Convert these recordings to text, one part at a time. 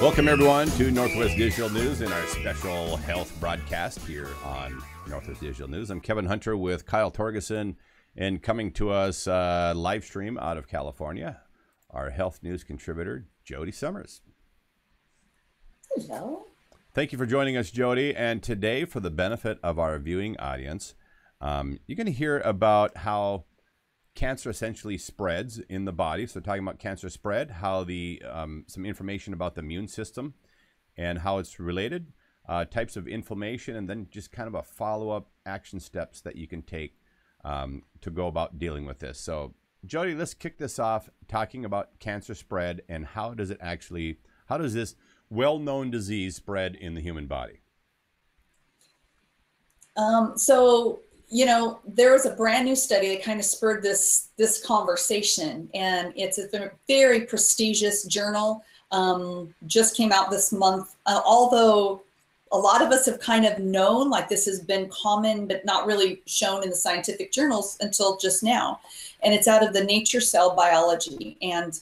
Welcome, everyone, to Northwest Digital News in our special health broadcast here on Northwest Digital News. I'm Kevin Hunter with Kyle Torgeson, and coming to us live stream out of California, our health news contributor, Jody Summers. Hello. Thank you for joining us, Jody. And today, for the benefit of our viewing audience, you're going to hear about how cancer essentially spreads in the body. So talking about cancer spread, how the some information about the immune system and how it's related, types of inflammation, and then just kind of a follow-up action steps that you can take to go about dealing with this. So Jody, let's kick this off talking about cancer spread and how does this well-known disease spread in the human body? There was a brand new study that kind of spurred this conversation, and it's a very prestigious journal, just came out this month, although a lot of us have kind of known, like, this has been common, but not really shown in the scientific journals until just now. And it's out of the Nature Cell Biology. And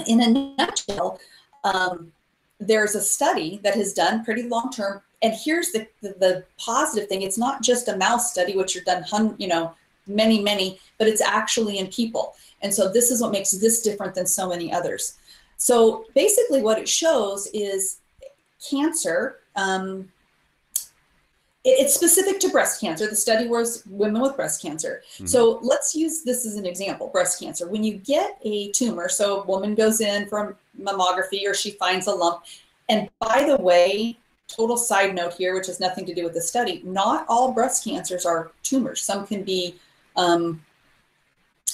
in a nutshell, there's a study that has done pretty long-term. And here's the positive thing. It's not just a mouse study, which are done, many, but it's actually in people. And so this is what makes this different than so many others. So basically what it shows is cancer. It's specific to breast cancer. The study was women with breast cancer. Mm-hmm. So let's use this as an example, breast cancer. When you get a tumor, so a woman goes in for mammography or she finds a lump. And by the way, total side note here, which has nothing to do with the study, not all breast cancers are tumors. Some can be right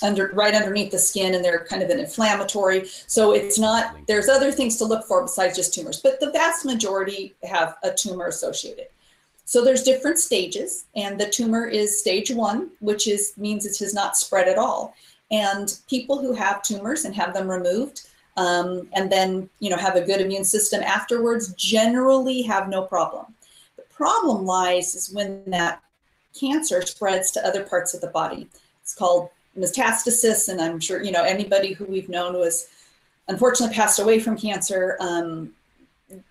underneath the skin, and they're kind of an inflammatory. So it's not, there's other things to look for besides just tumors, but the vast majority have a tumor associated. So there's different stages, and the tumor is stage 1, which means it has not spread at all. And people who have tumors and have them removed, and then, have a good immune system afterwards, generally have no problem. The problem lies is when that cancer spreads to other parts of the body. It's called metastasis, and I'm sure, anybody who we've known who has unfortunately passed away from cancer,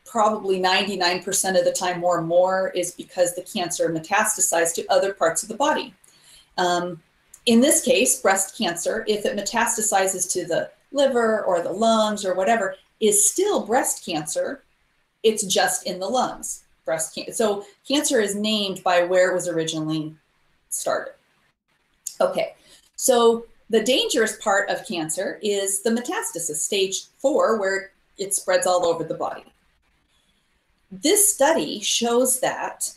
probably 99% of the time more is because the cancer metastasized to other parts of the body. In this case, breast cancer, if it metastasizes to the liver or the lungs or whatever, is still breast cancer. It's just in the lungs. Breast cancer. So cancer is named by where it was originally started. Okay, so the dangerous part of cancer is the metastasis, stage 4, where it spreads all over the body. This study shows that,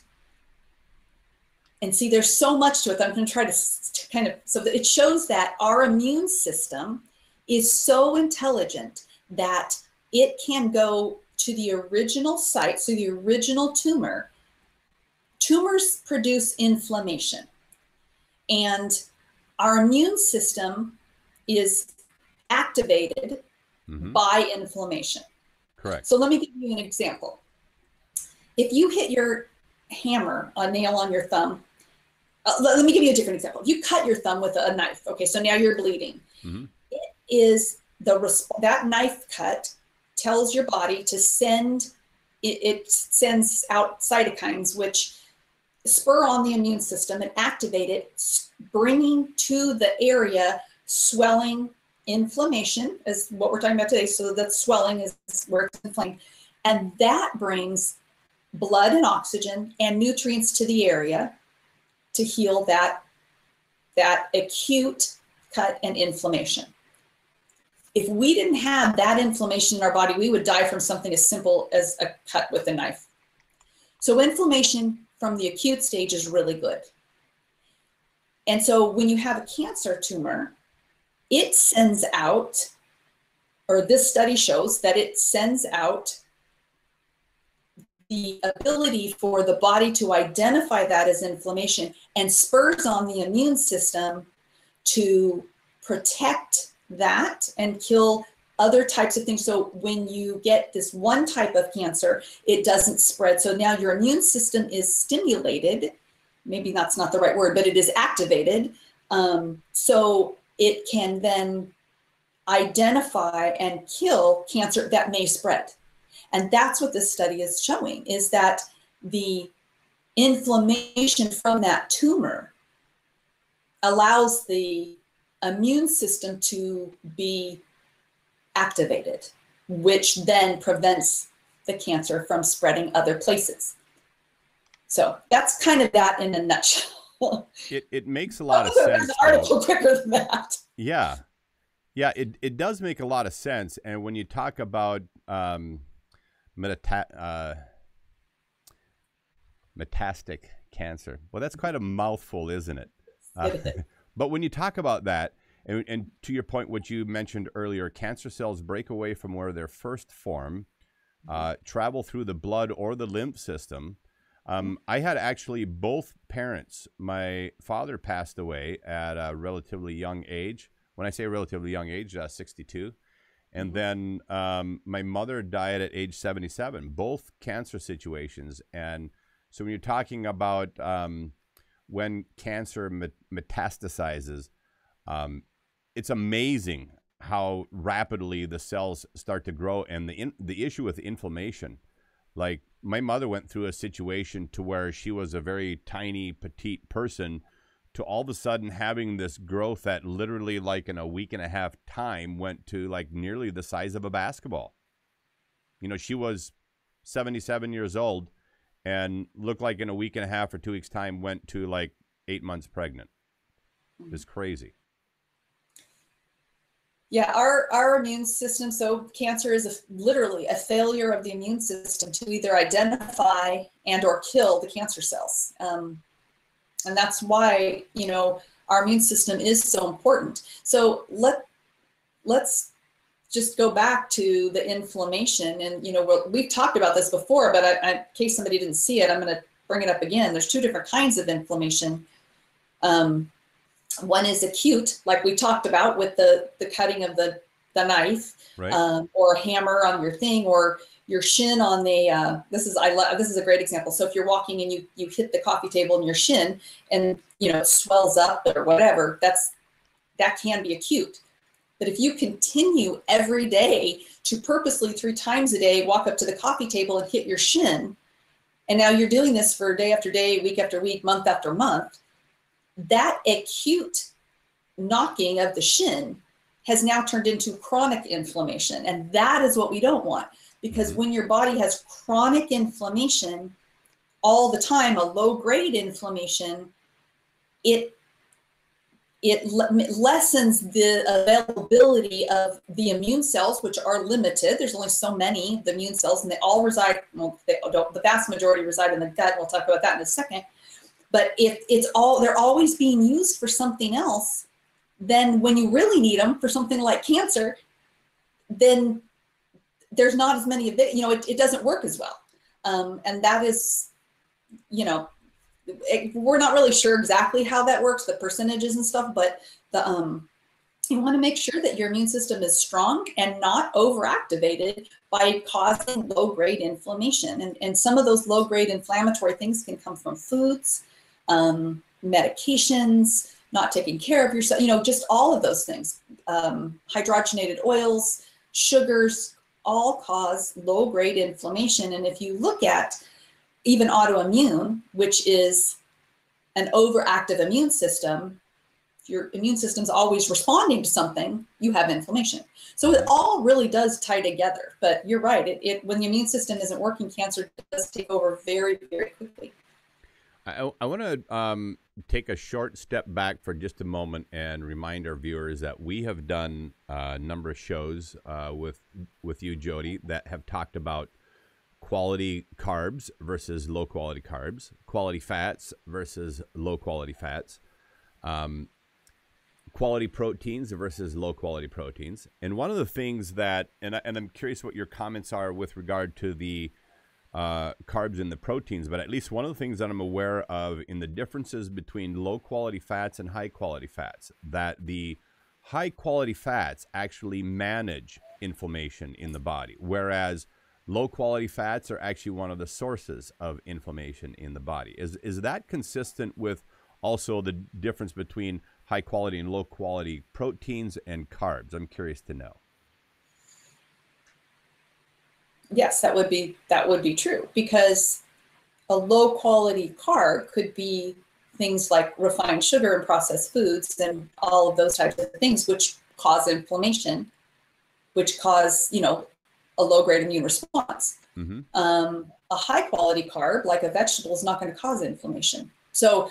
and see, there's so much to it that I'm going to try to so that it shows that our immune system is so intelligent that it can go to the original site, so the original tumor. Tumors produce inflammation, and our immune system is activated by inflammation. Correct. So let me give you an example. If you hit your hammer, a nail on your thumb, let me give you a different example. If you cut your thumb with a knife, okay, so now you're bleeding. Mm-hmm. It is that knife cut tells your body to send, it sends out cytokines, which spur on the immune system and activate it, bringing to the area swelling, inflammation is what we're talking about today. So that swelling is where it's inflamed. And that brings blood and oxygen and nutrients to the area to heal that acute cut and inflammation. If we didn't have that inflammation in our body, we would die from something as simple as a cut with a knife. So inflammation from the acute stage is really good. And so when you have a cancer tumor, it sends out, or this study shows that it sends out the ability for the body to identify that as inflammation and spurs on the immune system to protect that and kill other types of things. So when you get this one type of cancer, it doesn't spread. So now your immune system is stimulated. Maybe that's not the right word, but it is activated. So it can then identify and kill cancer that may spread. And that's what this study is showing, is that the inflammation from that tumor allows the immune system to be activated, which then prevents the cancer from spreading other places. So that's kind of that in a nutshell. It makes a lot of sense. An article quicker than that. Yeah. Yeah, it does make a lot of sense. And when you talk about metastatic cancer, well, that's quite a mouthful, isn't it? But when you talk about that, and to your point, what you mentioned earlier, cancer cells break away from where they're first formed, travel through the blood or the lymph system. I had actually both parents. My father passed away at a relatively young age. When I say relatively young age, 62. And then my mother died at age 77, both cancer situations. And so when you're talking about when cancer metastasizes, it's amazing how rapidly the cells start to grow. And the issue with inflammation, like my mother went through a situation to where she was a very tiny, petite person, to all of a sudden having this growth that literally like in a week and a half time went to like nearly the size of a basketball. You know, she was 77 years old and looked like in a week and a half or 2 weeks time went to like 8 months pregnant. It's crazy. Yeah, our immune system, so cancer is literally a failure of the immune system to either identify and or kill the cancer cells. And that's why, you know, our immune system is so important. So let's just go back to the inflammation. And, you know, we've talked about this before, but in case somebody didn't see it, I'm going to bring it up again. There's two different kinds of inflammation. One is acute, like we talked about with the cutting of the knife, right. Or a hammer on your thing, or your shin on the, this is a great example. So if you're walking and you hit the coffee table in your shin and, you know, it swells up or whatever, that can be acute. But if you continue every day to purposely 3 times a day, walk up to the coffee table and hit your shin, and now you're doing this for day after day, week after week, month after month, that acute knocking of the shin has now turned into chronic inflammation. And that is what we don't want. Because when your body has chronic inflammation all the time, a low-grade inflammation, it lessens the availability of the immune cells, which are limited. There's only so many the immune cells, and they all reside, well, the vast majority reside in the gut. We'll talk about that in a second. But if they're always being used for something else, then when you really need them for something like cancer, then there's not as many of it, you know, it doesn't work as well. And that is, you know, we're not really sure exactly how that works, the percentages and stuff, but you want to make sure that your immune system is strong and not overactivated by causing low-grade inflammation. And some of those low-grade inflammatory things can come from foods, medications, not taking care of yourself, you know, just all of those things. Hydrogenated oils, sugars, all cause low-grade inflammation. And if you look at even autoimmune, which is an overactive immune system, if your immune system's always responding to something, you have inflammation. So it all really does tie together. But you're right, when the immune system isn't working, cancer does take over very, very quickly. I want to take a short step back for just a moment and remind our viewers that we have done a number of shows with you, Jody, that have talked about quality carbs versus low quality carbs, quality fats versus low quality fats, quality proteins versus low quality proteins. And one of the things that, and I'm curious what your comments are with regard to the carbs and the proteins, but at least one of the things that I'm aware of in the differences between low quality fats and high quality fats, that the high quality fats actually manage inflammation in the body, whereas low quality fats are actually one of the sources of inflammation in the body. Is that consistent with also the difference between high quality and low quality proteins and carbs? I'm curious to know. Yes, that would be true, because a low quality carb could be things like refined sugar and processed foods and all of those types of things, which cause inflammation, which cause, a low grade immune response. Mm-hmm. A high quality carb, like a vegetable, is not going to cause inflammation. So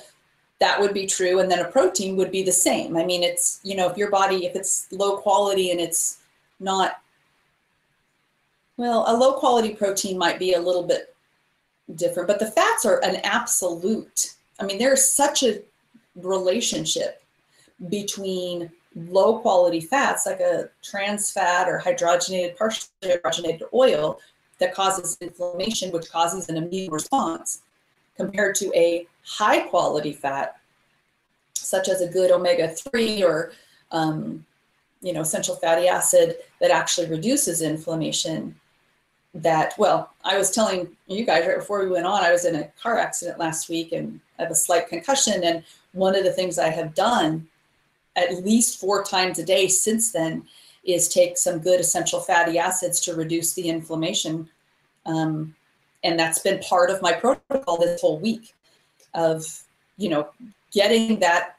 that would be true. And then a protein would be the same. I mean, it's, if your body, if it's low quality and it's not, well, a low quality protein might be a little bit different, but the fats are an absolute. I mean, there's such a relationship between low quality fats, like a trans fat or hydrogenated, partially hydrogenated oil, that causes inflammation, which causes an immune response, compared to a high quality fat, such as a good omega-3 or essential fatty acid, that actually reduces inflammation. Well, I was telling you guys right before we went on, I was in a car accident last week and I have a slight concussion. And one of the things I have done at least 4 times a day since then is take some good essential fatty acids to reduce the inflammation. And that's been part of my protocol this whole week of, getting that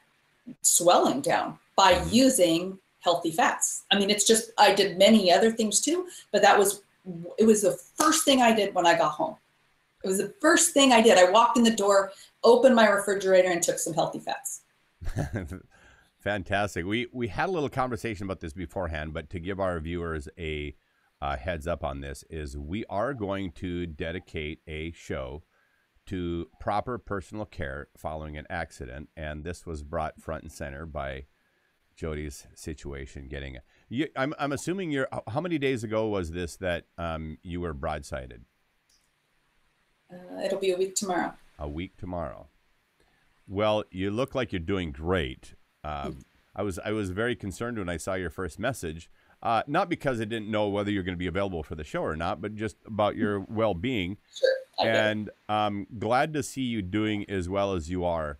swelling down by using healthy fats. I mean, it's just, I did many other things too, but it was the first thing I did when I got home. It was the first thing I did. I walked in the door, opened my refrigerator, and took some healthy fats. Fantastic. We had a little conversation about this beforehand, but to give our viewers a heads up on this, is we are going to dedicate a show to proper personal care following an accident, and this was brought front and center by Jody's situation. I'm assuming how many days ago was this that you were broadsided? It'll be a week tomorrow. A week tomorrow. Well, you look like you're doing great. I was very concerned when I saw your first message, not because I didn't know whether you're going to be available for the show or not, but just about your well-being. Sure. And glad to see you doing as well as you are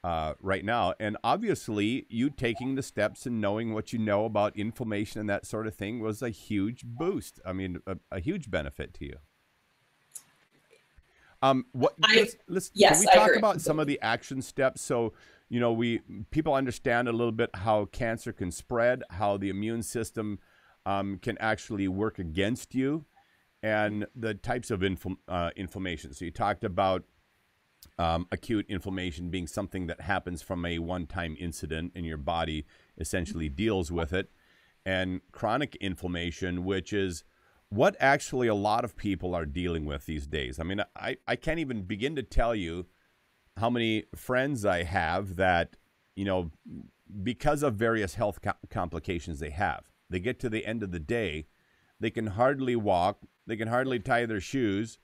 right now. And obviously, you taking the steps and knowing what you know about inflammation and that sort of thing was a huge boost. I mean, a huge benefit to you. Can we talk about some of the action steps? So, people understand a little bit how cancer can spread, how the immune system can actually work against you, and the types of inflammation. So you talked about acute inflammation being something that happens from a one-time incident and your body essentially deals with it, and chronic inflammation, which is what actually a lot of people are dealing with these days. I mean, I can't even begin to tell you how many friends I have that, because of various health complications they get to the end of the day, they can hardly walk, they can hardly tie their shoes,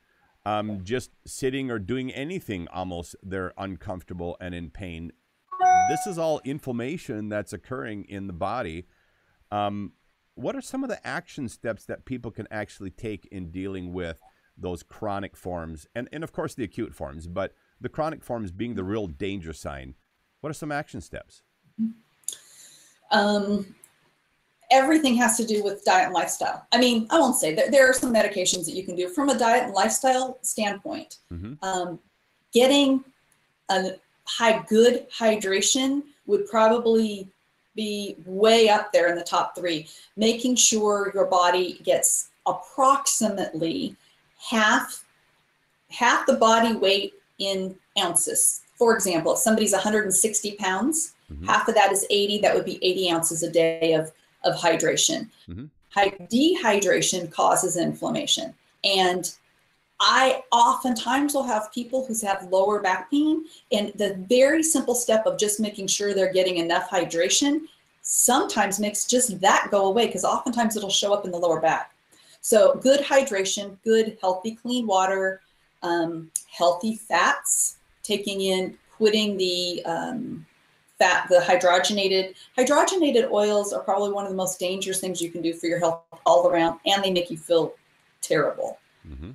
just sitting or doing anything almost, they're uncomfortable and in pain. This is all inflammation that's occurring in the body. What are some of the action steps that people can actually take in dealing with those chronic forms and of course the acute forms, but the chronic forms being the real danger sign? What are some action steps? Everything has to do with diet and lifestyle. I mean, I won't say that there are some medications that you can do from a diet and lifestyle standpoint. Mm-hmm. Getting a good hydration would probably be way up there in the top 3. Making sure your body gets approximately half the body weight in ounces. For example, if somebody's 160 pounds, mm-hmm. half of that is 80, that would be 80 ounces a day of hydration. Mm-hmm. Dehydration causes inflammation. And I oftentimes will have people who have lower back pain, and the very simple step of just making sure they're getting enough hydration sometimes makes just that go away, because oftentimes it'll show up in the lower back. So good hydration, good, healthy, clean water, healthy fats, putting the hydrogenated oils are probably one of the most dangerous things you can do for your health all around, and they make you feel terrible. Mm-hmm.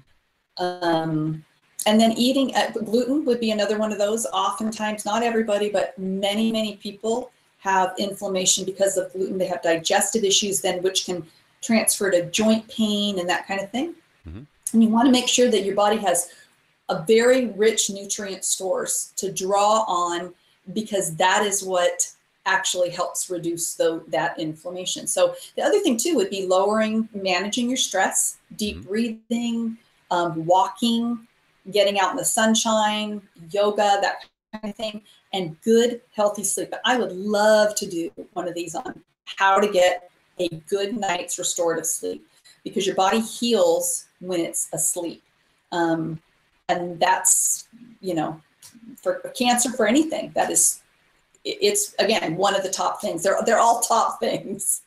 And then eating gluten would be another one of those. Oftentimes, not everybody, but many, many people have inflammation because of gluten. They have digestive issues then, which can transfer to joint pain and that kind of thing. Mm-hmm. And you want to make sure that your body has a very rich nutrient stores to draw on, because that is what actually helps reduce that inflammation. So the other thing too would be managing your stress, deep Mm-hmm. breathing, walking, getting out in the sunshine, yoga, that kind of thing, and good, healthy sleep. I would love to do one of these on how to get a good night's restorative sleep, because your body heals when it's asleep. And that's, for cancer, for anything, it's again, one of the top things. They're all top things.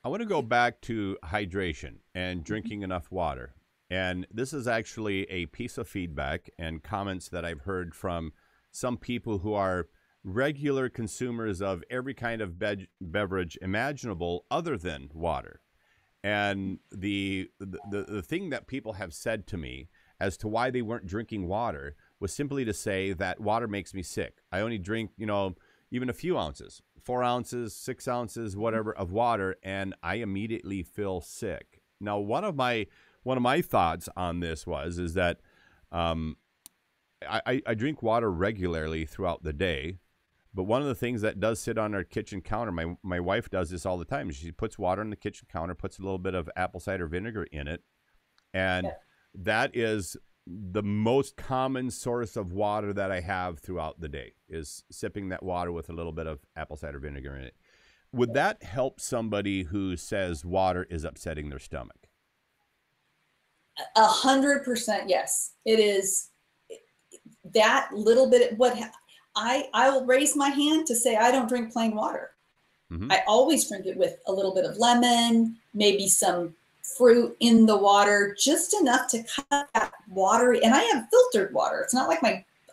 I want to go back to hydration and drinking enough water. And this is actually a piece of feedback and comments that I've heard from some people who are regular consumers of every kind of beverage imaginable other than water. And the thing that people have said to me as to why they weren't drinking water was simply to say that water makes me sick. I only drink, even a few ounces, 4 ounces, 6 ounces, whatever of water, and I immediately feel sick. Now, one of my thoughts on this is that I drink water regularly throughout the day. But one of the things that does sit on our kitchen counter, my wife does this all the time. She puts water on the kitchen counter, puts a little bit of apple cider vinegar in it. And that is the most common source of water that I have throughout the day, is sipping that water with a little bit of apple cider vinegar in it. Would that help somebody who says water is upsetting their stomach? 100% yes. It is that little bit. I will raise my hand to say I don't drink plain water. Mm-hmm. I always drink it with a little bit of lemon, maybe some fruit in the water, just enough to cut that watery. And I have filtered water. It's not like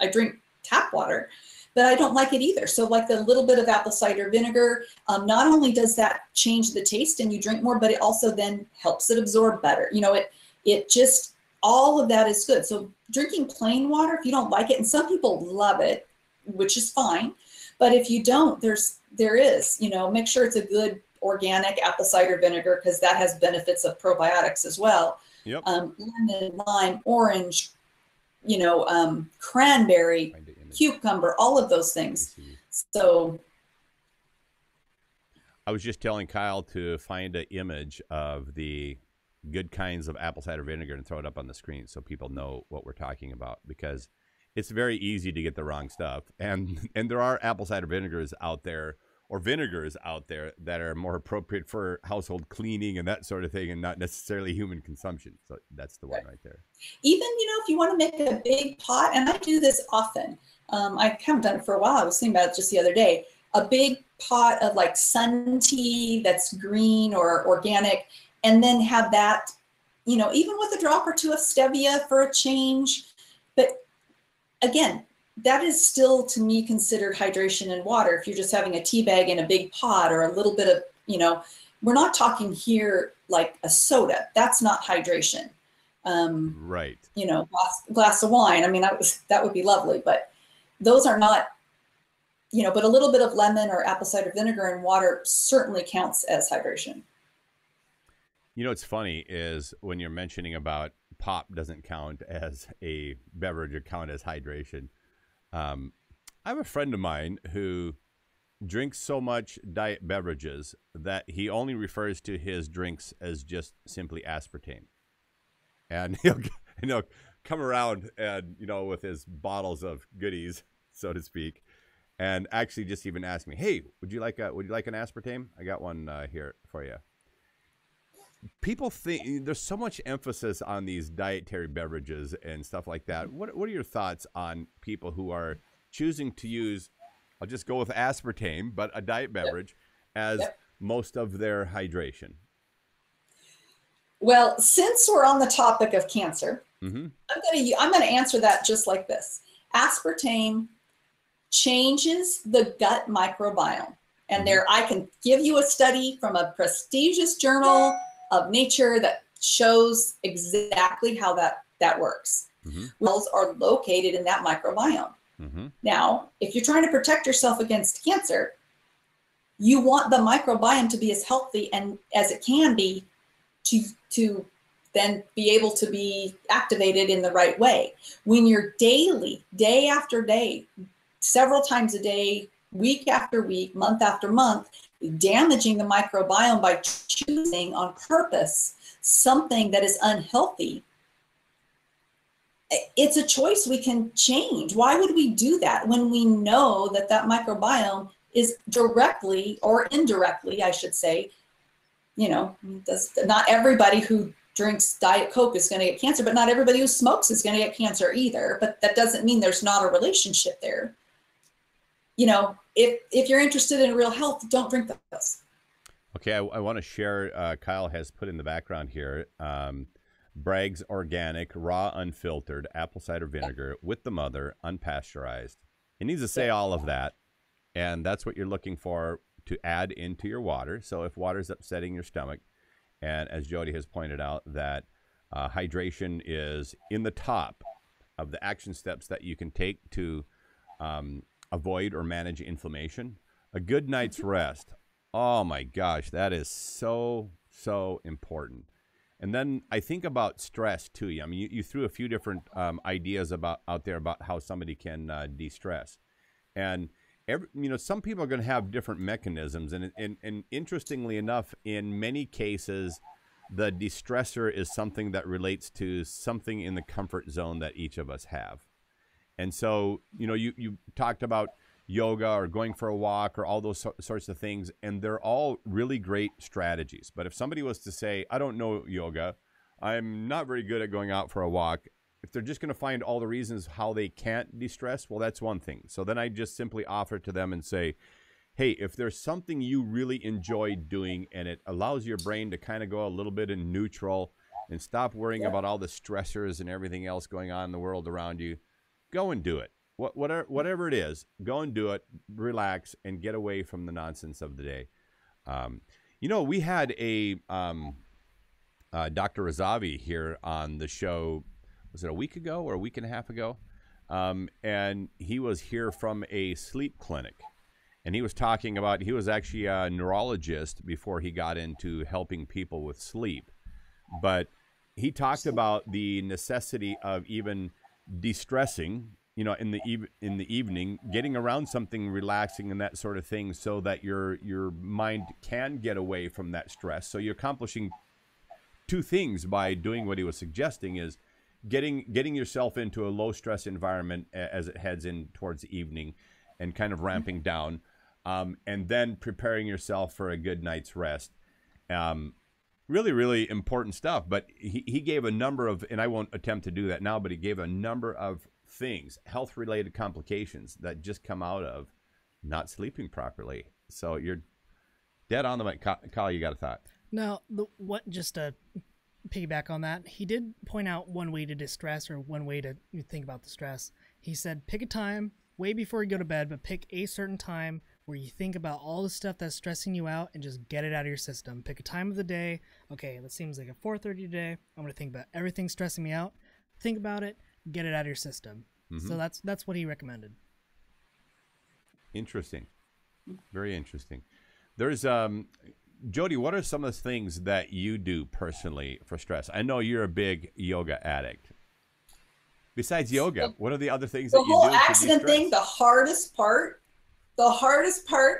I drink tap water, but I don't like it either. So like the little bit of apple cider vinegar, not only does that change the taste and you drink more, but it also then helps it absorb better. It just, all of that is good. So drinking plain water, if you don't like it, and some people love it, which is fine. But if you don't, there is, make sure it's a good organic apple cider vinegar, because that has benefits of probiotics as well. Yep. Lemon, lime, orange, cranberry, cucumber, all of those things. So I was just telling Kyle to find an image of the good kinds of apple cider vinegar and throw it up on the screen so people know what we're talking about, because it's very easy to get the wrong stuff. And there are apple cider vinegars out there, or vinegars out there, that are more appropriate for household cleaning and that sort of thing, and not necessarily human consumption. So that's the one right there. Even, if you want to make a big pot, and I do this often, I haven't done it for a while. I was thinking about it just the other day, a big pot of like sun tea that's green or organic, and then have that, even with a drop or two of stevia for a change. But again, that is still, to me, considered hydration in water. If you're just having a tea bag in a big pot, or a little bit of, we're not talking here like a soda. That's not hydration. Right. Glass of wine. I mean, that would be lovely, but those are not, but a little bit of lemon or apple cider vinegar in water certainly counts as hydration. What's funny is when you're mentioning about pop doesn't count as a beverage or count as hydration. I have a friend of mine who drinks so much diet beverages that he only refers to his drinks as just simply aspartame. And he'll come around and, with his bottles of goodies, so to speak, and actually just even ask me, "Hey, would you like an aspartame? I got one here for you." People think there's so much emphasis on these dietary beverages and stuff like that. What are your thoughts on people who are choosing to use, I'll just go with aspartame, but a diet beverage as most of their hydration? Well, since we're on the topic of cancer, Mm-hmm. I'm going to answer that just like this. Aspartame changes the gut microbiome. And there, I can give you a study from a prestigious journal of Nature that shows exactly how that works. Mm-hmm. Wells are located in that microbiome. Mm-hmm. Now, if you're trying to protect yourself against cancer, you want the microbiome to be as healthy and as it can be to then be able to be activated in the right way. When you're daily, day after day, several times a day, week after week, month after month, damaging the microbiome by choosing on purpose something that is unhealthy, it's a choice we can change. Why would we do that when we know that that microbiome is directly or indirectly, I should say, not everybody who drinks Diet Coke is going to get cancer, but not everybody who smokes is going to get cancer either. But that doesn't mean there's not a relationship there. If you're interested in real health, don't drink those. Okay, I want to share, Kyle has put in the background here, Bragg's Organic, raw, unfiltered, apple cider vinegar with the mother, unpasteurized. It needs to say all of that, and that's what you're looking for to add into your water. So if water's upsetting your stomach, and as Jody has pointed out, that hydration is in the top of the action steps that you can take to avoid or manage inflammation. A good night's rest. Oh my gosh, that is so, so important. And then I think about stress too. I mean, you threw a few different ideas out there about how somebody can de-stress. And some people are going to have different mechanisms. And interestingly enough, in many cases, the de-stressor is something that relates to something in the comfort zone that each of us have. And so, you talked about yoga or going for a walk or all those sorts of things, and they're all really great strategies. But if somebody was to say, I don't know yoga, I'm not very good at going out for a walk, if they're just going to find all the reasons how they can't de-stress, well, that's one thing. So then I just simply offer to them and say, hey, if there's something you really enjoy doing and it allows your brain to kind of go a little bit in neutral and stop worrying about all the stressors and everything else going on in the world around you, go and do it. Whatever it is, go and do it, relax, and get away from the nonsense of the day. We had a Dr. Razavi here on the show, was it a week ago or a week and a half ago? And he was here from a sleep clinic. And he was talking about, he was actually a neurologist before he got into helping people with sleep. But he talked about the necessity of even de-stressing, in the evening, getting around something relaxing and that sort of thing, so that your mind can get away from that stress. So you're accomplishing two things by doing what he was suggesting: is getting yourself into a low stress environment as it heads in towards the evening, and kind of ramping down, and then preparing yourself for a good night's rest. Really, really important stuff. But he gave a number of, and I won't attempt to do that now, but he gave a number of things, health-related complications that just come out of not sleeping properly. So you're dead on the mic. Kyle, you got a thought? No, just to piggyback on that, he did point out one way to distress, or one way to think about the stress. He said, pick a time way before you go to bed, but pick a certain time where you think about all the stuff that's stressing you out and just get it out of your system. Pick a time of the day. Okay, that seems like a 4:30 today. I'm going to think about everything stressing me out. Think about it. Get it out of your system. Mm-hmm. So that's what he recommended. Interesting. Very interesting. There's Jody, what are some of the things that you do personally for stress? I know you're a big yoga addict. Besides yoga, what are the other things that you do? The whole accident thing, the hardest part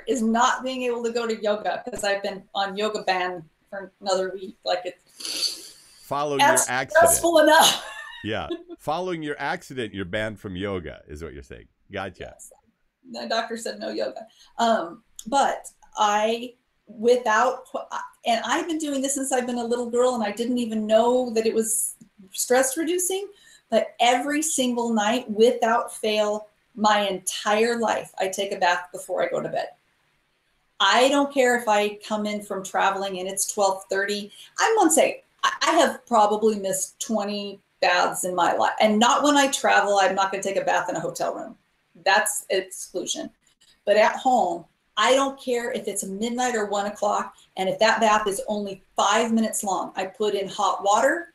is not being able to go to yoga, because I've been on yoga ban for another week. Following your accident. Stressful enough. Yeah. Following your accident, you're banned from yoga, is what you're saying. Gotcha. Yes. The doctor said no yoga. But and I've been doing this since I've been a little girl, and I didn't even know that it was stress reducing. But every single night, without fail, my entire life, I take a bath before I go to bed. I don't care if I come in from traveling and it's 12:30. I want to say I have probably missed 20 baths in my life. And not when I travel. I'm not going to take a bath in a hotel room. That's exclusion. But at home, I don't care if it's midnight or 1 o'clock. And if that bath is only 5 minutes long, I put in hot water.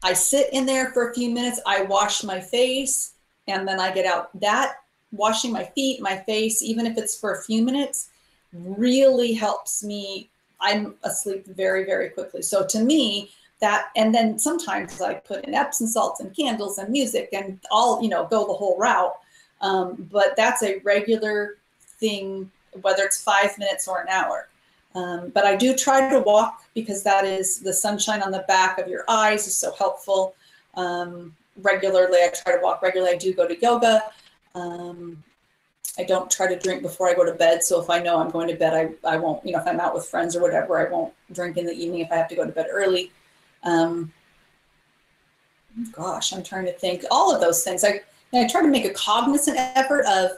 I sit in there for a few minutes. I wash my face, and then I get out. That washing my feet, my face, even if it's for a few minutes, really helps me. I'm asleep very, very quickly. So to me, that, and then sometimes I put in Epsom salts and candles and music and all, go the whole route. But that's a regular thing, whether it's 5 minutes or an hour. But I do try to walk, because that is the sunshine on the back of your eyes is so helpful. Regularly, I try to walk regularly. I do go to yoga. I don't try to drink before I go to bed. So if I know I'm going to bed, I won't, if I'm out with friends or whatever, I won't drink in the evening if I have to go to bed early. Gosh, I'm trying to think. All of those things. I try to make a cognizant effort of,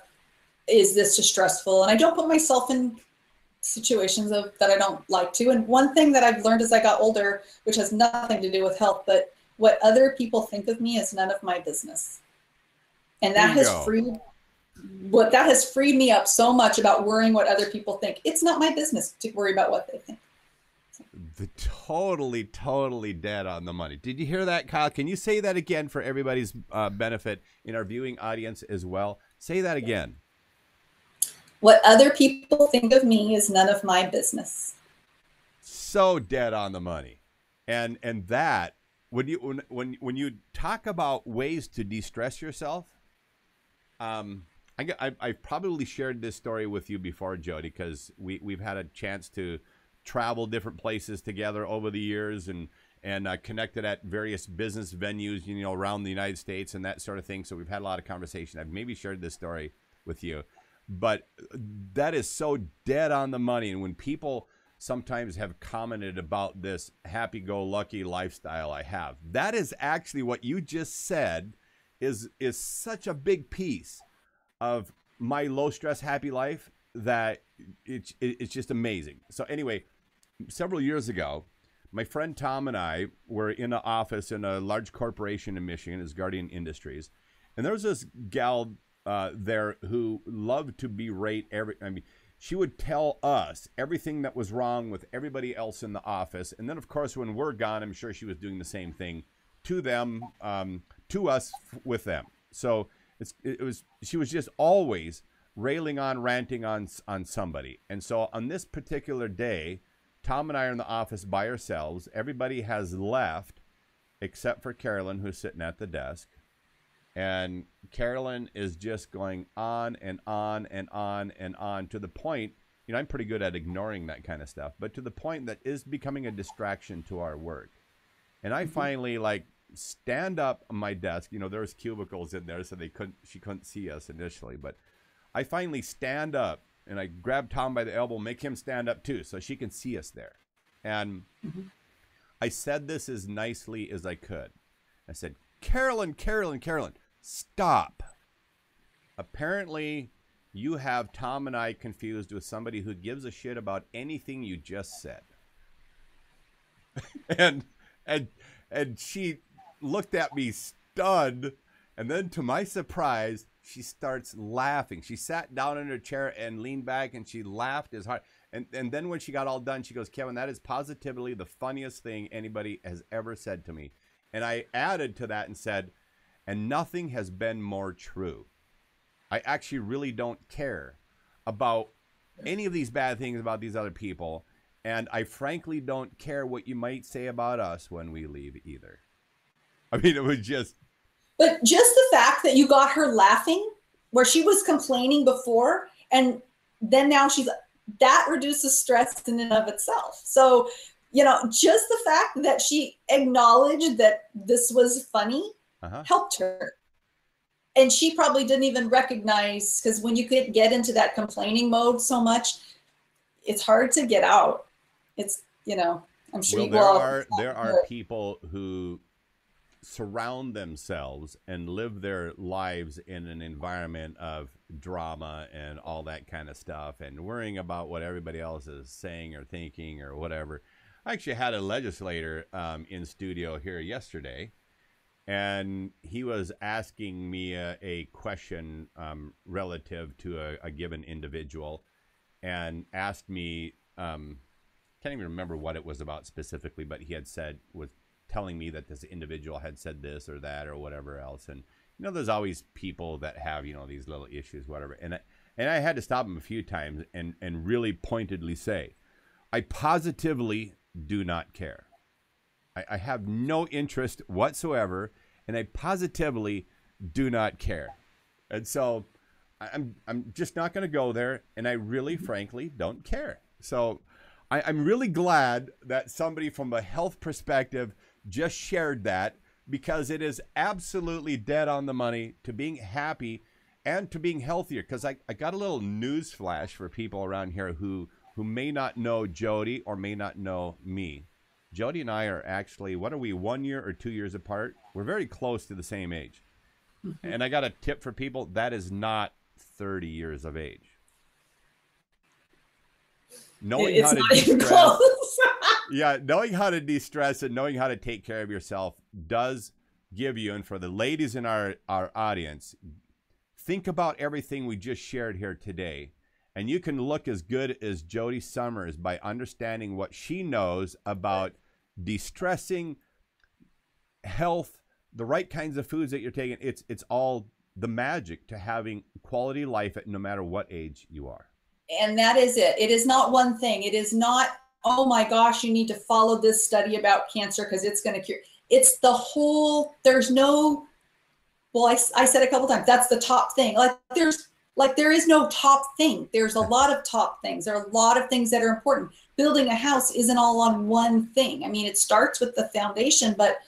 is this just stressful? And I don't put myself in situations that I don't like to. And one thing that I've learned as I got older, which has nothing to do with health, but what other people think of me is none of my business. And that has freed me up so much about worrying what other people think. It's not my business to worry about what they think. Totally dead on the money. Did you hear that, Kyle? Can you say that again for everybody's benefit in our viewing audience as well? Say that again. What other people think of me is none of my business. So dead on the money. And that, when you talk about ways to de-stress yourself, I've probably shared this story with you before, Jody, because we've had a chance to travel different places together over the years and connected at various business venues, around the United States and that sort of thing. So we've had a lot of conversation. I've maybe shared this story with you, but that is so dead on the money. And when people sometimes have commented about this happy-go-lucky lifestyle I have, that is actually what you just said is such a big piece of my low-stress, happy life that it's just amazing. So anyway, several years ago, my friend Tom and I were in an office in a large corporation in Michigan, as Guardian Industries, and there was this gal there who loved to berate she would tell us everything that was wrong with everybody else in the office, and then of course when we're gone, I'm sure she was doing the same thing to them, to us with them. So she was just always railing on, ranting on somebody. And so on this particular day, Tom and I are in the office by ourselves. Everybody has left except for Carolyn, who's sitting at the desk. And Carolyn is just going on and on and on and on, to the point, I'm pretty good at ignoring that kind of stuff, but to the point that is becoming a distraction to our work. And I finally stand up on my desk. There was cubicles in there, so she couldn't see us initially, but I finally stand up and I grab Tom by the elbow, make him stand up too, so she can see us there. And I said this as nicely as I could. I said, Carolyn, stop. Apparently, you have Tom and I confused with somebody who gives a shit about anything you just said. and she looked at me stunned, and then to my surprise, she starts laughing. She sat down in her chair and leaned back, and she laughed as hard. And then when she got all done, she goes, Kevin, that is positively the funniest thing anybody has ever said to me. And I added to that and said, and nothing has been more true. I actually really don't care about any of these bad things about these other people. And I frankly don't care what you might say about us when we leave either. It was just. But just the fact that you got her laughing, where she was complaining before, and then now that reduces stress in and of itself. So, just the fact that she acknowledged that this was funny helped her. And she probably didn't even recognize, because when you could get into that complaining mode so much, it's hard to get out. It's, I'm sure there are people who surround themselves and live their lives in an environment of drama and all that kind of stuff and worrying about what everybody else is saying or thinking or whatever. I actually had a legislator in studio here yesterday, and he was asking me a question relative to a given individual, and asked me, can't even remember what it was about specifically, but he had said, was telling me that this individual had said this or that or whatever else. And, there's always people that have, these little issues, whatever. And I had to stop him a few times and really pointedly say, I positively do not care. I have no interest whatsoever, and I positively do not care. And so I'm just not going to go there, and I really, frankly, don't care. So I'm really glad that somebody from a health perspective just shared that, because it is absolutely dead on the money to being happy and to being healthier. Because I got a little news flash for people around here who may not know Jody or may not know me. Jody and I are actually, what are we, 1 year or 2 years apart? We're very close to the same age. Mm-hmm. And I got a tip for people. That is not 30 years of age. Knowing how to de-stress, yeah, knowing how to de-stress and knowing how to take care of yourself does give you, and for the ladies in our audience, think about everything we just shared here today, and you can look as good as Jody Summers by understanding what she knows about de-stressing, health, the right kinds of foods that you're taking. It's all the magic to having quality life at no matter what age you are. And that is it. It is not one thing. It is not, oh my gosh, you need to follow this study about cancer because it's going to cure. It's the whole, there's no, well, I said a couple times, that's the top thing. There is no top thing. There's a lot of top things. There are a lot of things that are important. Building a house isn't all on one thing. I mean, it starts with the foundation, but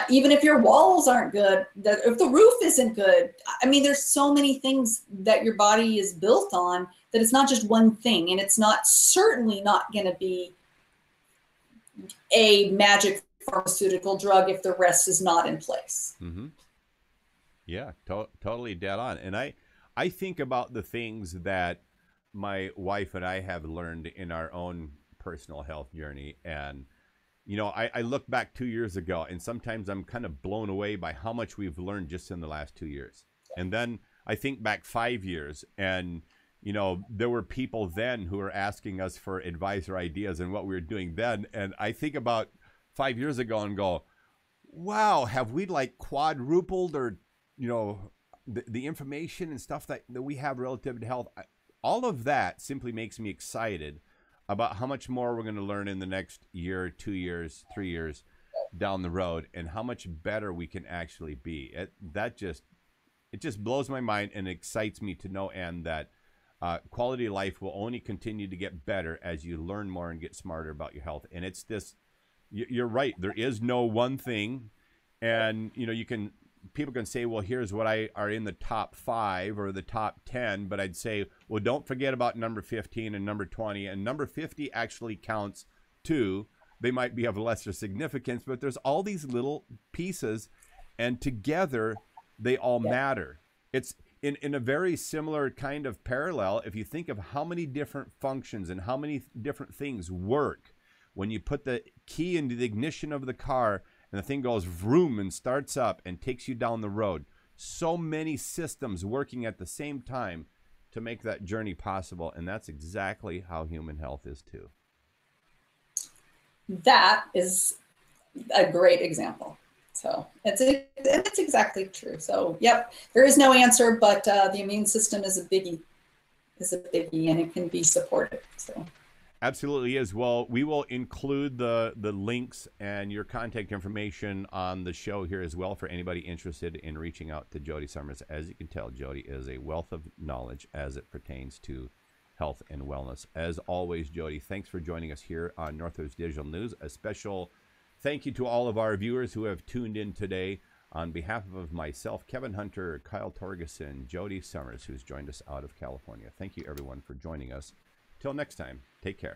even if your walls aren't good, if the roof isn't good, I mean, there's so many things that your body is built on that it's not just one thing, and it's not certainly not going to be a magic pharmaceutical drug if the rest is not in place. Mm-hmm. Yeah, totally dead on. And I think about the things that my wife and I have learned in our own personal health journey. And, you know, I look back 2 years ago, and sometimes I'm kind of blown away by how much we've learned just in the last 2 years. And then I think back 5 years, and, you know, there were people then who were asking us for advice or ideas and what we were doing then. And I think about 5 years ago and go, wow, have we like quadrupled or, you know, the information and stuff that we have relative to health? All of that simply makes me excited about how much more we're going to learn in the next year, 2 years, 3 years down the road, and how much better we can actually be. It just blows my mind and excites me to know, and that quality of life will only continue to get better as you learn more and get smarter about your health. And it's this, you're right, there is no one thing. And, you know, people can say, well, here's what are in the top 5 or the top 10, but I'd say, well, don't forget about number 15 and number 20, and number 50 actually counts too. They might be of lesser significance, but there's all these little pieces, and together they all matter. It's in a very similar kind of parallel. If you think of how many different functions and how many different things work when you put the key into the ignition of the car and the thing goes vroom and starts up and takes you down the road. So many systems working at the same time to make that journey possible. And that's exactly how human health is too. That is a great example. So it's exactly true. So, yep, there is no answer, but the immune system is a biggie, and it can be supported. So. Absolutely is. Well, we will include the links and your contact information on the show here as well for anybody interested in reaching out to Jody Summers. As you can tell, Jody is a wealth of knowledge as it pertains to health and wellness. As always, Jody, thanks for joining us here on NorthWest Digital News. A special thank you to all of our viewers who have tuned in today. On behalf of myself, Kevin Hunter, Kyle Torgeson, Jody Summers, who's joined us out of California. Thank you, everyone, for joining us. Till next time, take care.